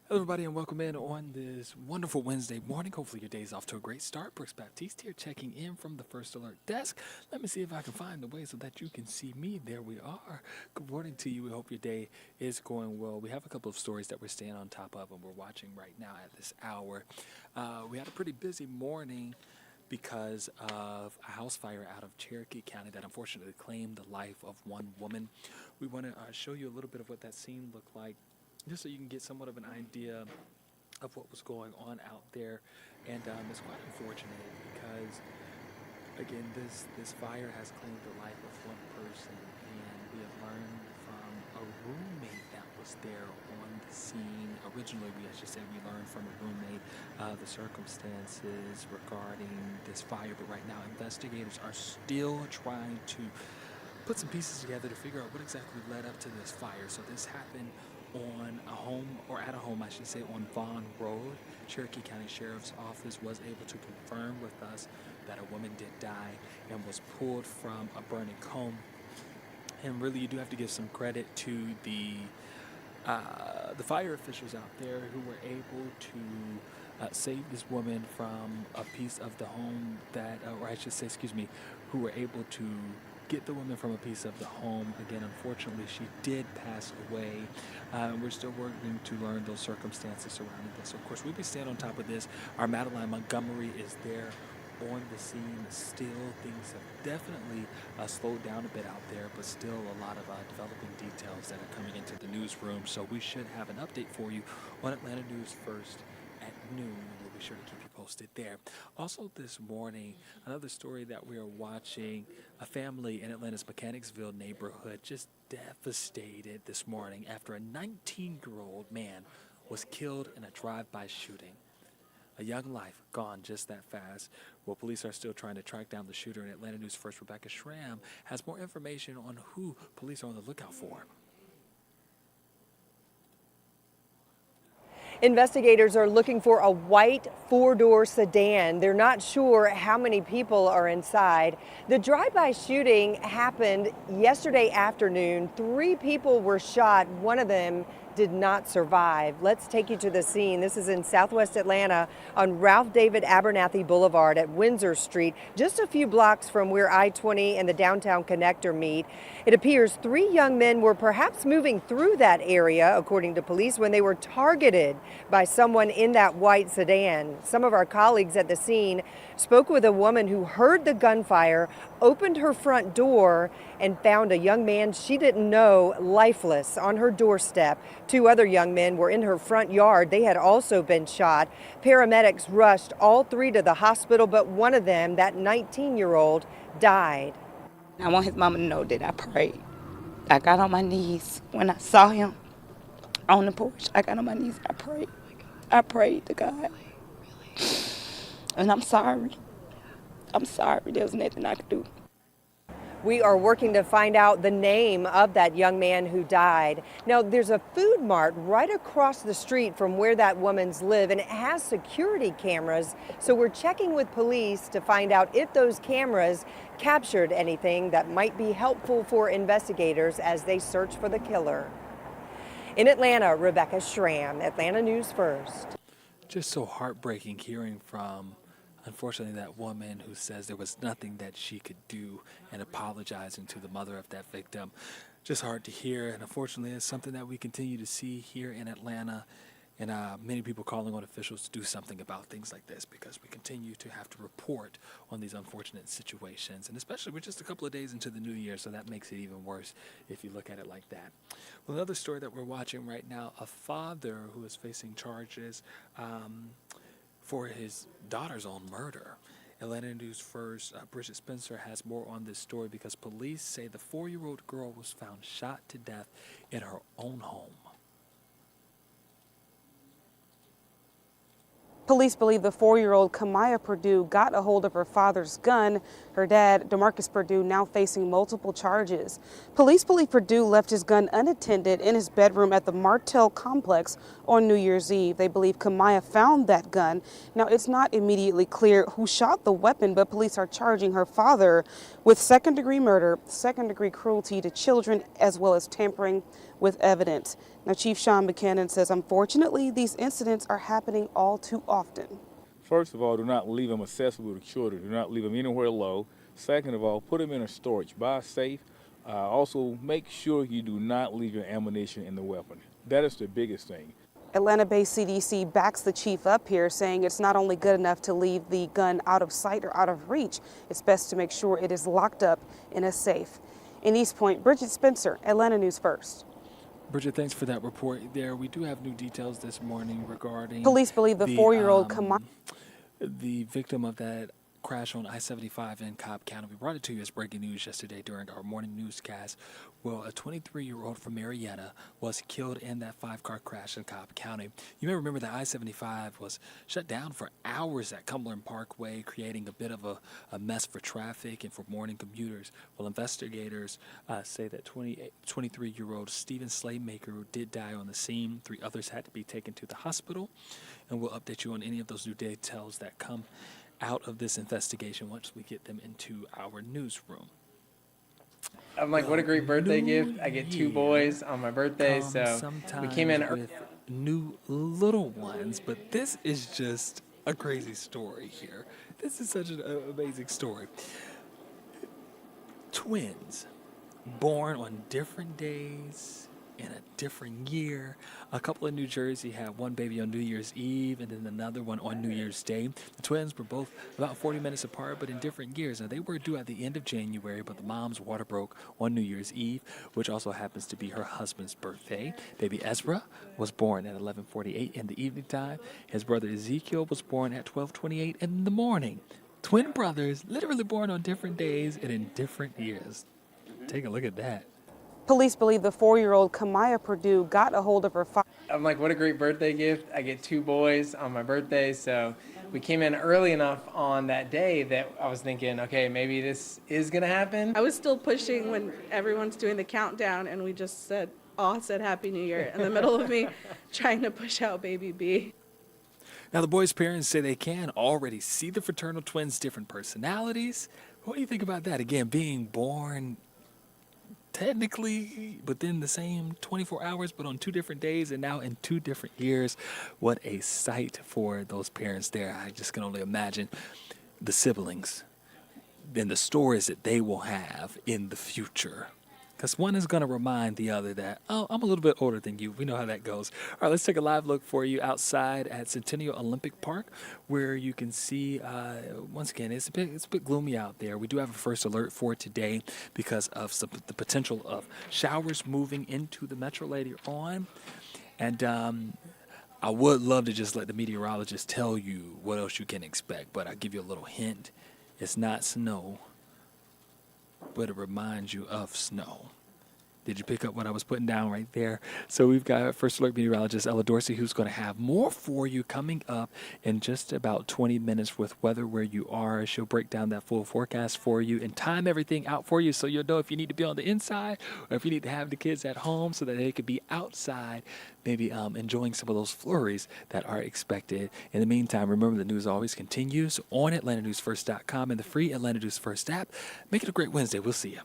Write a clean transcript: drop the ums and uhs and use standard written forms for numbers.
Hello, everybody, and welcome in on this wonderful Wednesday morning. Hopefully, your day's off to a great start. Brooks Baptiste here, checking in from the First Alert desk. Let me see if I can find the way so that you can see me. There we are. Good morning to you. We hope your day is going well. We have a couple of stories that we're staying on top of, and we're watching right now at this hour. We had a pretty busy morning because of a house fire out of Cherokee County that unfortunately claimed the life of one woman. We want to show you a little bit of what that scene looked like, just so you can get somewhat of an idea of what was going on out there. And it's quite unfortunate because, again, this fire has claimed the life of one person, and we have learned from a roommate that was there on the scene. Originally, I should say, we learned from a roommate the circumstances regarding this fire, but right now investigators are still trying to put some pieces together to figure out what exactly led up to this fire. So this happened on a home, or at a home, I should say, on Vaughn Road. Cherokee County Sheriff's Office was able to confirm with us that a woman did die and was pulled from a burning home. And really, you do have to give some credit to the fire officials out there who were able to save this woman from a piece of the home that, or I should say, excuse me, who were able to get the woman from a piece of the home. Again, unfortunately, she did pass away. We're still working to learn those circumstances surrounding this. So, of course, we'll be staying on top of this. Our Madeline Montgomery is there on the scene. Still, things have definitely slowed down a bit out there, but still a lot of developing details that are coming into the newsroom. So we should have an update for you on Atlanta News First at noon. We'll be sure to keep you posted there. Also this morning, another story that we are watching, a family in Atlanta's Mechanicsville neighborhood just devastated this morning after a 19-year-old man was killed in a drive-by shooting. A young life gone just that fast. Well, police are still trying to track down the shooter, and Atlanta News First Rebecca Schramm has more information on who police are on the lookout for. Investigators are looking for a white four-door sedan. They're not sure how many people are inside. The drive-by shooting happened yesterday afternoon. 3 people were shot. One of them did not survive. Let's take you to the scene. This is in Southwest Atlanta on Ralph David Abernathy Boulevard at Windsor Street, just a few blocks from where I-20 and the downtown connector meet. It appears 3 young men were perhaps moving through that area, according to police, when they were targeted by someone in that white sedan. Some of our colleagues at the scene spoke with a woman who heard the gunfire, opened her front door, and found a young man she didn't know lifeless on her doorstep. 2 other young men were in her front yard. They had also been shot. Paramedics rushed all 3 to the hospital, but one of them, that 19-year-old, died. I want his mama to know that I prayed. I got on my knees when I saw him on the porch. I got on my knees. I prayed. I prayed to God. And I'm sorry. I'm sorry. There was nothing I could do. We are working to find out the name of that young man who died. Now, there's a food mart right across the street from where that woman's live, and it has security cameras. So we're checking with police to find out if those cameras captured anything that might be helpful for investigators as they search for the killer. In Atlanta, Rebecca Schramm, Atlanta News First. Just so heartbreaking hearing from, unfortunately, that woman who says there was nothing that she could do, and apologizing to the mother of that victim. Just hard to hear, and unfortunately it's something that we continue to see here in Atlanta, and many people calling on officials to do something about things like this, because we continue to have to report on these unfortunate situations, and especially we're just a couple of days into the new year, so that makes it even worse if you look at it like that. Well, another story that we're watching right now, a father who is facing charges for his daughter's own murder. Atlanta News First, Bridget Spencer has more on this story because police say the 4-year-old girl was found shot to death in her own home. Police believe the 4-year-old Kamaya Purdue got a hold of her father's gun. Her dad, DeMarcus Purdue, now facing multiple charges. Police believe Purdue left his gun unattended in his bedroom at the Martell complex on New Year's Eve. They believe Kamaya found that gun. Now, it's not immediately clear who shot the weapon, but police are charging her father with second-degree murder, second-degree cruelty to children, as well as tampering with evidence. Now, Chief Sean Buchanan says, unfortunately, these incidents are happening all too often. First of all, do not leave them accessible to children. Do not leave them anywhere low. Second of all, put them in a storage. Buy safe. Also, make sure you do not leave your ammunition in the weapon. That is the biggest thing. Atlanta-based CDC backs the chief up here, saying it's not only good enough to leave the gun out of sight or out of reach, it's best to make sure it is locked up in a safe. In East Point, Bridget Spencer, Atlanta News First. Bridget, thanks for that report there. We do have new details this morning regarding Police believe the 4-year-old the victim of that crash on I-75 in Cobb County. We brought it to you as breaking news yesterday during our morning newscast. Well, a 23-year-old from Marietta was killed in that 5-car crash in Cobb County. You may remember that I-75 was shut down for hours at Cumberland Parkway, creating a bit of a mess for traffic and for morning commuters. Well, investigators say that 23-year-old Stephen Slaymaker did die on the scene. 3 others had to be taken to the hospital, and we'll update you on any of those new details that come out of this investigation once we get them into our newsroom. I'm like, what a great birthday gift. I get 2 boys on my birthday, so we came in with new little ones, but this is just a crazy story here. This is such an amazing story. Twins born on different days in a different year. A couple in New Jersey had one baby on New Year's Eve and then another one on New Year's Day. The twins were both about 40 minutes apart, but in different years. Now, they were due at the end of January, but the mom's water broke on New Year's Eve, which also happens to be her husband's birthday. Baby Ezra was born at 11:48 in the evening time. His brother Ezekiel was born at 12:28 in the morning. Twin brothers, literally born on different days and in different years. Take a look at that. Police believe the 4-year-old Kamaya Purdue got a hold of her father. I'm like, what a great birthday gift. I get 2 boys on my birthday, so we came in early enough on that day that I was thinking, okay, maybe this is going to happen. I was still pushing when everyone's doing the countdown, and we just said Happy New Year in the middle of me trying to push out baby B. Now, the boys' parents say they can already see the fraternal twins' different personalities. What do you think about that? Again, being born technically within the same 24 hours, but on 2 different days and now in 2 different years. What a sight for those parents there. I just can only imagine the siblings and the stories that they will have in the future. Because one is going to remind the other that, oh, I'm a little bit older than you. We know how that goes. All right, let's take a live look for you outside at Centennial Olympic Park, where you can see, once again, it's a bit gloomy out there. We do have a first alert for today because of the potential of showers moving into the metro later on. And I would love to just let the meteorologist tell you what else you can expect, but I'll give you a little hint. It's not snow, but it reminds you of snow. Did you pick up what I was putting down right there? So we've got First Alert meteorologist Ella Dorsey, who's going to have more for you coming up in just about 20 minutes with weather where you are. She'll break down that full forecast for you and time everything out for you so you'll know if you need to be on the inside or if you need to have the kids at home so that they could be outside, maybe enjoying some of those flurries that are expected. In the meantime, remember the news always continues on AtlantaNewsFirst.com and the free Atlanta News First app. Make it a great Wednesday. We'll see you.